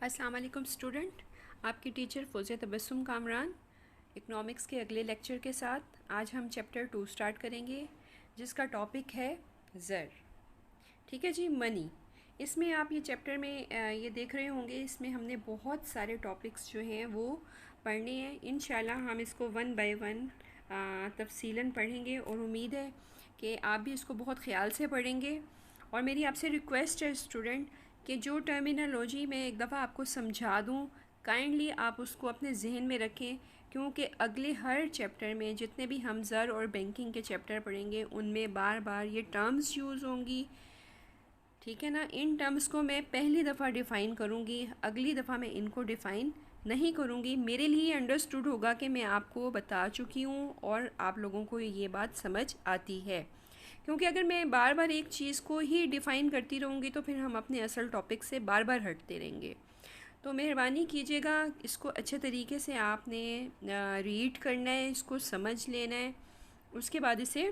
अस्सलाम वालेकुम स्टूडेंट, आपकी टीचर फ़ौज़िया तबस्सुम कामरान इकनॉमिक्स के अगले लेक्चर के साथ आज हम चैप्टर 2 स्टार्ट करेंगे जिसका टॉपिक है ज़र। ठीक है जी, मनी। इसमें आप ये चैप्टर में ये देख रहे होंगे, इसमें हमने बहुत सारे टॉपिक्स जो हैं वो पढ़ने हैं। इंशाल्लाह हम इसको वन बाय वन तफसीलन पढ़ेंगे और उम्मीद है कि आप भी इसको बहुत ख्याल से पढ़ेंगे। और मेरी आपसे रिक्वेस्ट है स्टूडेंट कि जो टर्मिनोलॉजी मैं एक दफ़ा आपको समझा दूँ, काइंडली आप उसको अपने जहन में रखें, क्योंकि अगले हर चैप्टर में जितने भी हम ज़र और बैंकिंग के चैप्टर पढ़ेंगे उनमें बार बार ये टर्म्स यूज़ होंगी। ठीक है ना। इन टर्म्स को मैं पहली दफ़ा डिफ़ाइन करूँगी, अगली दफ़ा मैं इनको डिफ़ाइन नहीं करूँगी। मेरे लिए अंडरस्टूड होगा कि मैं आपको बता चुकी हूँ और आप लोगों को ये बात समझ आती है। क्योंकि अगर मैं बार बार एक चीज़ को ही डिफ़ाइन करती रहूँगी तो फिर हम अपने असल टॉपिक से बार बार हटते रहेंगे। तो मेहरबानी कीजिएगा, इसको अच्छे तरीके से आपने रीड करना है, इसको समझ लेना है, उसके बाद इसे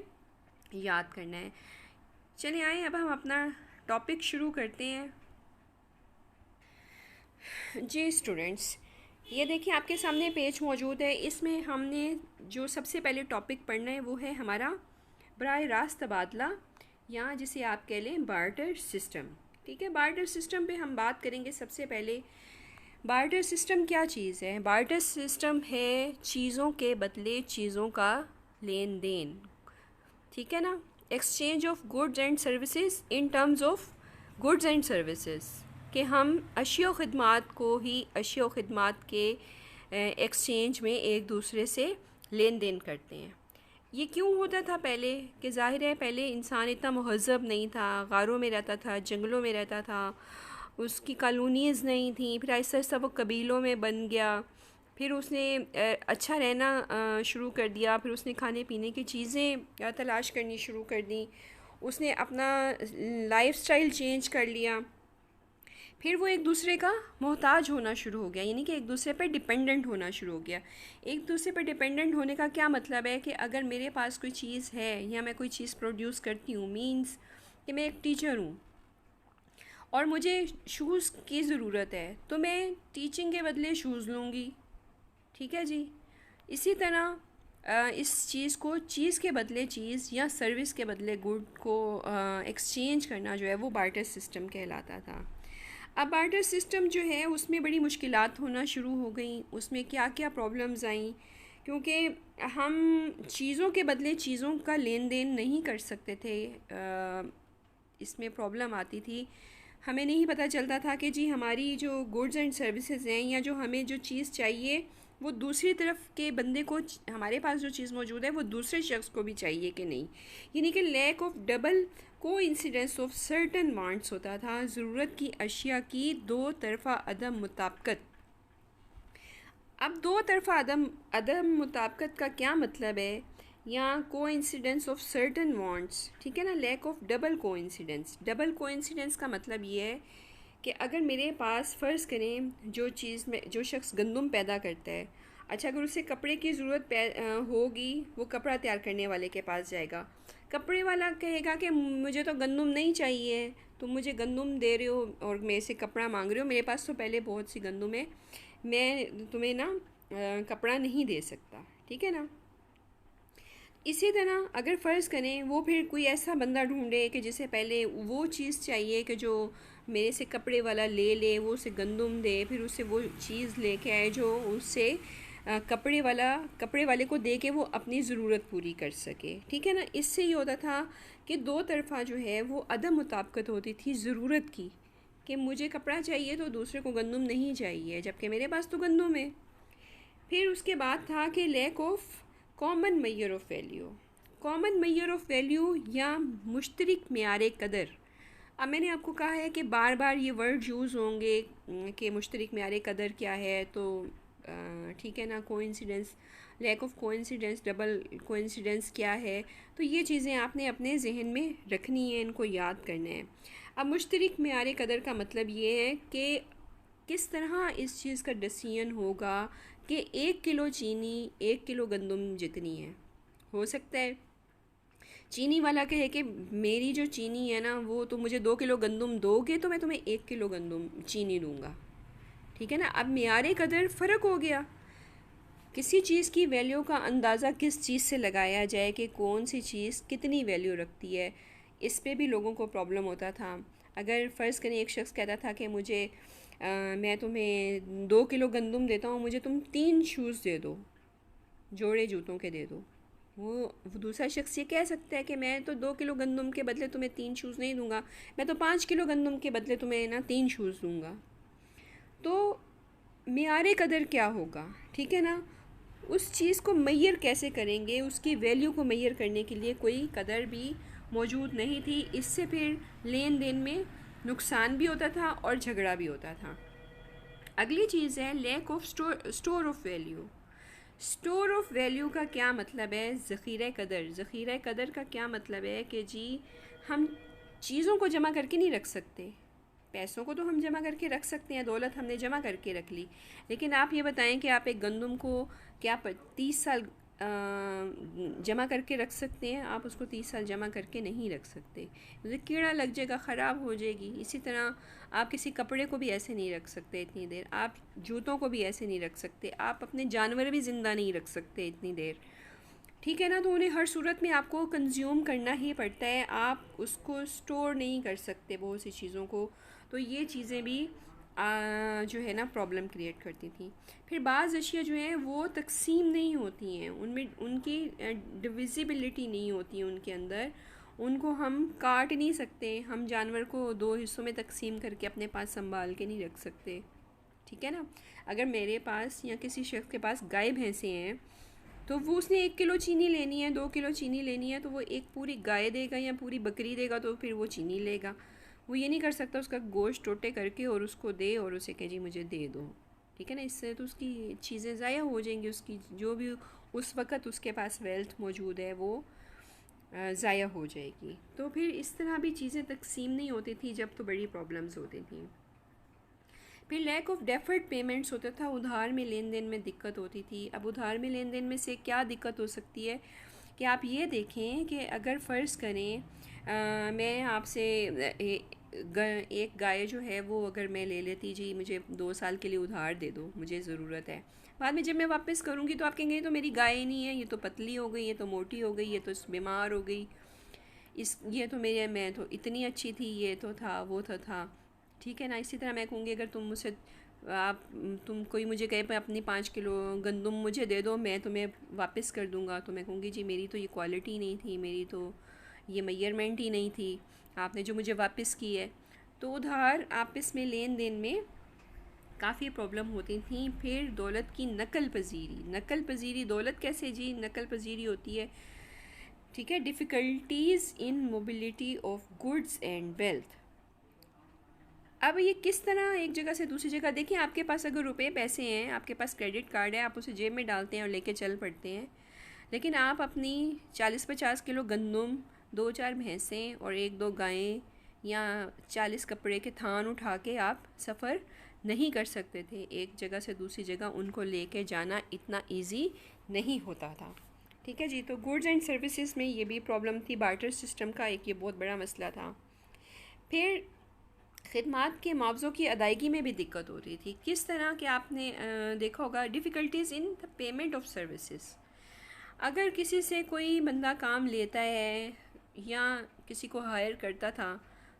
याद करना है। चलिए आए अब हम अपना टॉपिक शुरू करते हैं। जी स्टूडेंट्स, ये देखिए आपके सामने पेज मौजूद है। इसमें हमने जो सबसे पहले टॉपिक पढ़ना है वो है हमारा बराह रास्त तबादला, या जिसे आप कह लें बार्टर सिस्टम। ठीक है, बार्टर सिस्टम पे हम बात करेंगे। सबसे पहले बार्टर सिस्टम क्या चीज़ है? बार्टर सिस्टम है चीज़ों के बदले चीज़ों का लेन देन। ठीक है ना। Exchange of goods and services in terms of goods and services, कि हम अशिया ख़िदमात को ही अशिया ख़िदमात के एक्सचेंज में एक दूसरे से लेन देन करते हैं। ये क्यों होता था पहले? कि ज़ाहिर है पहले इंसान इतना महज़ब नहीं था, गारों में रहता था, जंगलों में रहता था, उसकी कॉलोनीज़ नहीं थी। फिर आहिस्ता आहिस्ता वो कबीलों में बन गया, फिर उसने अच्छा रहना शुरू कर दिया, फिर उसने खाने पीने की चीज़ें तलाश करनी शुरू कर दी, उसने अपना लाइफस्टाइल चेंज कर लिया। फिर वो एक दूसरे का मोहताज होना शुरू हो गया, यानी कि एक दूसरे पर डिपेंडेंट होना शुरू हो गया। एक दूसरे पर डिपेंडेंट होने का क्या मतलब है? कि अगर मेरे पास कोई चीज़ है या मैं कोई चीज़ प्रोड्यूस करती हूँ, मींस कि मैं एक टीचर हूँ और मुझे शूज़ की ज़रूरत है, तो मैं टीचिंग के बदले शूज़ लूँगी। ठीक है जी। इसी तरह इस चीज़ को चीज़ के बदले चीज़ या सर्विस के बदले गुड को एक्सचेंज करना जो है वो बार्टर सिस्टम कहलाता था। अब बार्टर सिस्टम जो है उसमें बड़ी मुश्किलात होना शुरू हो गई। उसमें क्या क्या प्रॉब्लम्स आई, क्योंकि हम चीज़ों के बदले चीज़ों का लेन देन नहीं कर सकते थे। इसमें प्रॉब्लम आती थी, हमें नहीं पता चलता था कि जी हमारी जो गुड्स एंड सर्विसेज हैं या जो हमें जो चीज़ चाहिए वो दूसरी तरफ के बंदे को, हमारे पास जो चीज़ मौजूद है वो दूसरे शख्स को भी चाहिए कि नहीं। यानी कि लैक ऑफ डबल को इंसिडेंस ऑफ सर्टन वांट्स होता था, ज़रूरत की अशिया की दो तरफ़ा अदम मुताबिकत। अब दो तरफ़ा अदम अदम मुताबिकत का क्या मतलब है? या को इंसिडेंस ऑफ सर्टन वांट्स, ठीक है ना। लैक ऑफ डबल को इंसिडेंस। डबल को इंसिडेंस का मतलब ये है कि अगर मेरे पास फ़र्ज़ करें जो चीज़ में जो शख्स गंदम पैदा करता है, अच्छा अगर उसे कपड़े की ज़रूरत होगी, वो कपड़ा तैयार करने वाले के पास जाएगा। कपड़े वाला कहेगा कि मुझे तो गंदम नहीं चाहिए, तुम मुझे गंदम दे रहे हो और मेरे से कपड़ा मांग रहे हो, मेरे पास तो पहले बहुत सी गंदम है, मैं तुम्हें ना कपड़ा नहीं दे सकता। ठीक है ना। इसी तरह अगर फ़र्ज़ करें वो फिर कोई ऐसा बंदा ढूंढे कि जिसे पहले वो चीज़ चाहिए कि जो मेरे से कपड़े वाला ले ले, वो उसे गंदम दे, फिर उसे वो चीज़ लेके आए जो उससे कपड़े वाले को दे के वो अपनी ज़रूरत पूरी कर सके। ठीक है ना। इससे ये होता था कि दो तरफ़ा जो है वो अदम मुताबिकत होती थी ज़रूरत की, कि मुझे कपड़ा चाहिए तो दूसरे को गंदम नहीं चाहिए, जबकि मेरे पास तो गंदम है। फिर उसके बाद था कि lack of common measure of value. Common measure of value या मुश्तरक मेयार कदर। अब मैंने आपको कहा है कि बार बार ये वर्ड यूज़ होंगे कि मुश्तरक मेयार कदर क्या है, तो ठीक है ना। Coincidence, lack of coincidence, double coincidence क्या है, तो ये चीज़ें आपने अपने जहन में रखनी है, इनको याद करना है। अब मुश्तरक मेयार कदर का मतलब ये है कि किस तरह इस चीज़ का डिसीजन होगा कि 1 किलो चीनी 1 किलो गंदम जितनी है। हो सकता है चीनी वाला कहे कि मेरी जो चीनी है ना वो, तो मुझे 2 किलो गंदम दोगे तो मैं तुम्हें 1 किलो गंदम चीनी दूंगा। ठीक है ना। अब मियार कदर फ़र्क हो गया। किसी चीज़ की वैल्यू का अंदाज़ा किस चीज़ से लगाया जाए कि कौन सी चीज़ कितनी वैल्यू रखती है, इस पे भी लोगों को प्रॉब्लम होता था। अगर फ़र्ज़ करें एक शख्स कहता था कि मैं तुम्हें 2 किलो गंदम देता हूँ, मुझे तुम 3 शूज़ दे दो, जोड़े जूतों के दे दो। वो दूसरा शख्स ये कह सकता है कि मैं तो 2 किलो गंदम के बदले तुम्हें 3 शूज़ नहीं दूंगा, मैं तो 5 किलो गंदम के बदले तुम्हें ना 3 शूज़ दूंगा। तो मियार कदर क्या होगा, ठीक है ना। उस चीज़ को मैयर कैसे करेंगे, उसकी वैल्यू को मैयर करने के लिए कोई कदर भी मौजूद नहीं थी। इससे फिर लेन देन में नुकसान भी होता था और झगड़ा भी होता था। अगली चीज़ है lack of store of value. Store of value का क्या मतलब है, ज़ख़ीरा कदर। ज़ख़ीरा कदर का क्या मतलब है कि जी हम चीज़ों को जमा करके नहीं रख सकते। पैसों को तो हम जमा करके रख सकते हैं, दौलत हमने जमा करके रख ली, लेकिन आप ये बताएं कि आप एक गंदम को क्या 30 साल जमा करके रख सकते हैं? आप उसको 30 साल जमा करके नहीं रख सकते, उसे कीड़ा लग जाएगा, ख़राब हो जाएगी। इसी तरह आप किसी कपड़े को भी ऐसे नहीं रख सकते इतनी देर, आप जूतों को भी ऐसे नहीं रख सकते, आप अपने जानवर भी ज़िंदा नहीं रख सकते इतनी देर, ठीक है ना। तो उन्हें हर सूरत में आपको कंज्यूम करना ही पड़ता है, आप उसको स्टोर नहीं कर सकते बहुत सी चीज़ों को। तो ये चीज़ें भी जो है ना प्रॉब्लम क्रिएट करती थी। फिर बाज़ अशिया जो हैं वो तकसीम नहीं होती हैं, उनमें उनकी डिविजिबिलिटी नहीं होती है उनके अंदर, उनको हम काट नहीं सकते, हम जानवर को 2 हिस्सों में तकसीम करके अपने पास संभाल के नहीं रख सकते, ठीक है ना। अगर मेरे पास या किसी शख्स के पास गाय भैंसें हैं, तो वो उसने 1 किलो चीनी लेनी है, 2 किलो चीनी लेनी है, तो वो एक पूरी गाय देगा या पूरी बकरी देगा तो फिर वो चीनी लेगा। वो ये नहीं कर सकता उसका गोश्त टोटे करके और उसको दे और उसे कहे जी मुझे दे दो, ठीक है ना। इससे तो उसकी चीज़ें ज़ाया हो जाएंगी, उसकी जो भी उस वक़्त उसके पास वेल्थ मौजूद है वो ज़ाया हो जाएगी। तो फिर इस तरह भी चीज़ें तकसीम नहीं होती थी जब, तो बड़ी प्रॉब्लम्स होती थी। फिर लैक ऑफ डेफर्ड पेमेंट्स होता था, उधार में लेन देन में दिक्कत होती थी। अब उधार में लेन देन में से क्या दिक्कत हो सकती है कि आप ये देखें कि अगर फ़र्ज़ करें मैं आपसे एक गाय जो है वो अगर मैं ले लेती, जी मुझे 2 साल के लिए उधार दे दो, मुझे ज़रूरत है, बाद में जब मैं वापस करूँगी तो आप कहेंगे ये तो मेरी गाय ही नहीं है, ये तो पतली हो गई, ये तो मोटी हो गई, ये तो बीमार हो गई, ये तो मैं तो इतनी अच्छी थी, ये तो था वो तो था, ठीक है ना। इसी तरह मैं कहूँगी अगर तुम कोई मुझे कहे पर अपनी 5 किलो गंदम मुझे दे दो, मैं तुम्हें वापस कर दूँगा, तो मैं कहूँगी जी मेरी तो ये क्वालिटी नहीं थी, मेरी तो ये मेजरमेंट ही नहीं थी, आपने जो मुझे वापस की है। तो उधार आपस में लेन देन में काफ़ी प्रॉब्लम होती थी। फिर दौलत की नकल पजीरी, दौलत कैसे जी नकल पजीरी होती है, ठीक है। Difficulties in mobility of goods and wealth. अब ये किस तरह एक जगह से दूसरी जगह, देखिए आपके पास अगर रुपए पैसे हैं, आपके पास क्रेडिट कार्ड है, आप उसे जेब में डालते हैं और लेके चल पड़ते हैं, लेकिन आप अपनी 40-50 किलो गंदम, 2-4 भैंसें और 1-2 गायें या 40 कपड़े के थान उठा के आप सफ़र नहीं कर सकते थे। एक जगह से दूसरी जगह उनको लेके जाना इतना इजी नहीं होता था, ठीक है जी। तो गुड्स एंड सर्विसेज में ये भी प्रॉब्लम थी, बार्टर सिस्टम का एक ये बहुत बड़ा मसला था। फिर खिदमात के मुआवज़ों की अदायगी में भी दिक्कत होती थी। किस तरह के आपने देखा होगा, difficulties in the payment of services. अगर किसी से कोई बंदा काम लेता है या किसी को हायर करता था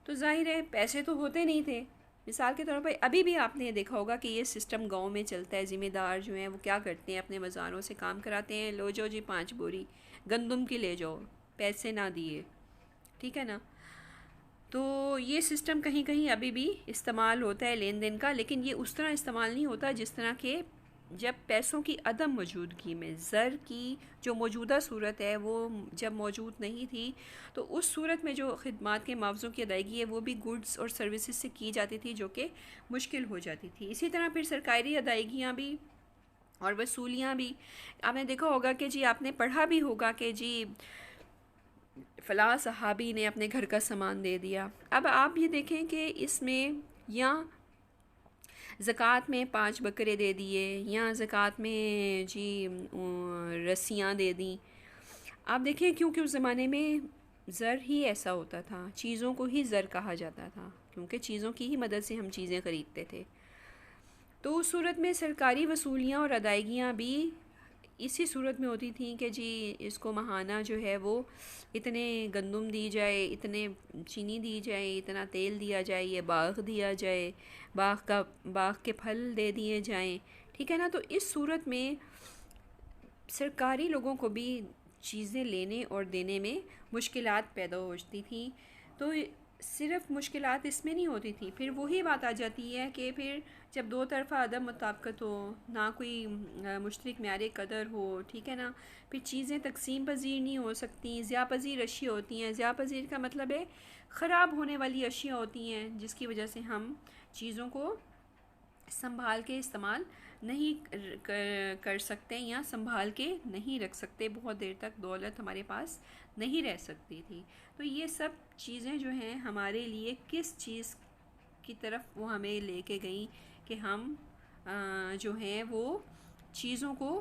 तो जाहिर है पैसे तो होते नहीं थे। मिसाल के तौर पर अभी भी आपने ये देखा होगा कि ये सिस्टम गांव में चलता है, ज़िम्मेदार जो हैं वो क्या करते हैं, अपने मज़ारों से काम कराते हैं, लो जाओ जी 5 बोरी गंदम की ले जाओ, पैसे ना दिए, ठीक है ना। तो ये सिस्टम कहीं कहीं अभी भी इस्तेमाल होता है लेन देन का, लेकिन ये उस तरह इस्तेमाल नहीं होता जिस तरह के जब पैसों की अदम मौजूदगी में, ज़र की जो मौजूदा सूरत है वो जब मौजूद नहीं थी, तो उस सूरत में जो खिदमात के मुआवज़ों की अदायगी है वो भी गुड्स और सर्विसेज से की जाती थी, जो कि मुश्किल हो जाती थी। इसी तरह फिर सरकारी अदायगियाँ भी और वसूलियाँ भी, आपने देखा होगा कि जी, आपने पढ़ा भी होगा कि जी फ़लाँ सहाबी ने अपने घर का सामान दे दिया। अब आप ये देखें कि इसमें या ज़कात में 5 बकरे दे दिए या ज़कात में जी रस्सियाँ दे दी। आप देखें क्योंकि उस ज़माने में ज़र ही ऐसा होता था, चीज़ों को ही ज़र कहा जाता था, क्योंकि चीज़ों की ही मदद से हम चीज़ें ख़रीदते थे। तो उस सूरत में सरकारी वसूलियाँ और अदायगियाँ भी इसी सूरत में होती थी कि जी इसको माहाना जो है वो इतने गंदम दी जाए, इतने चीनी दी जाए, इतना तेल दिया जाए, ये बाग दिया जाए, बाग के फल दे दिए जाएं, ठीक है ना। तो इस सूरत में सरकारी लोगों को भी चीज़ें लेने और देने में मुश्किलात पैदा होती थी। तो सिर्फ मुश्किलात इसमें नहीं होती थी, फिर वही बात आ जाती है कि फिर जब दो तरफ़ा अदम मुताबिकत हो, ना कोई मुश्तरक म्यार कदर हो, ठीक है ना, फिर चीज़ें तकसीम पजीर नहीं हो सकती, ज़िया पजीर अशिया होती हैं। ज़िया पजीर का मतलब है ख़राब होने वाली अशिया होती हैं, जिसकी वजह से हम चीज़ों को संभाल के इस्तेमाल नहीं कर सकते या संभाल के नहीं रख सकते, बहुत देर तक दौलत हमारे पास नहीं रह सकती थी। तो ये सब चीज़ें जो हैं हमारे लिए किस चीज़ की तरफ वो हमें लेके गई कि हम जो हैं वो चीज़ों को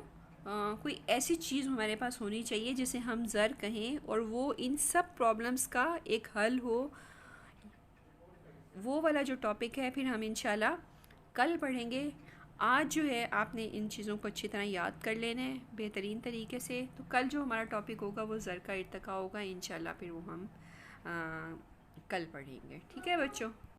कोई ऐसी चीज़ हमारे पास होनी चाहिए जिसे हम ज़र कहें और वो इन सब प्रॉब्लम्स का एक हल हो। वो वाला जो टॉपिक है फिर हम इंशाल्लाह कल पढ़ेंगे। आज जो है आपने इन चीज़ों को अच्छी तरह याद कर लेना है बेहतरीन तरीके से। तो कल जो हमारा टॉपिक होगा वो ज़र का इर्तिका होगा इंशाल्लाह, फिर वो हम कल पढ़ेंगे। ठीक है बच्चों।